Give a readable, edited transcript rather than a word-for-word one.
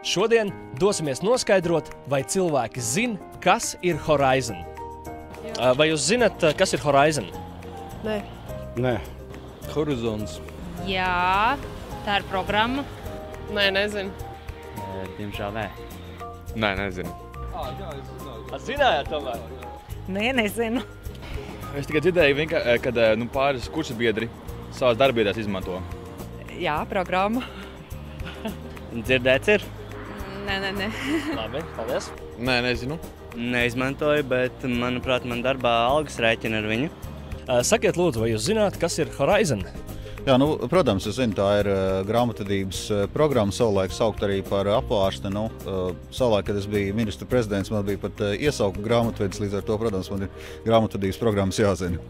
Šodien dosimies noskaidrot, vai cilvēki zina, kas ir Horizon. Vai jūs zinat, kas ir Horizon? Nē. Nē. Horizons. Jā, tā ir programma. Nē, nezinu. Diemžēl nē. Nē, nezinu. Zinājāt tomēr? Nē, nezinu. Es tikai dzirdēju, kad pāris kursa biedri savās darbībās izmanto. Jā, programma. Dzirdēts ir? Nē. Labi, paldies. Nē, nezinu. Neizmantoju, bet, manuprāt, man darbā algas rēķina ar viņu. Sakiet lūdzu, vai jūs zināt, kas ir Horizon? Jā, protams, es zinu, tā ir grāmatvedības programma, savulaik saukt arī par apvāršanu. Savulaik, kad es biju ministra prezidents, man bija pat iesauka grāmatvedis, līdz ar to, protams, man ir grāmatvedības programmas jāzina.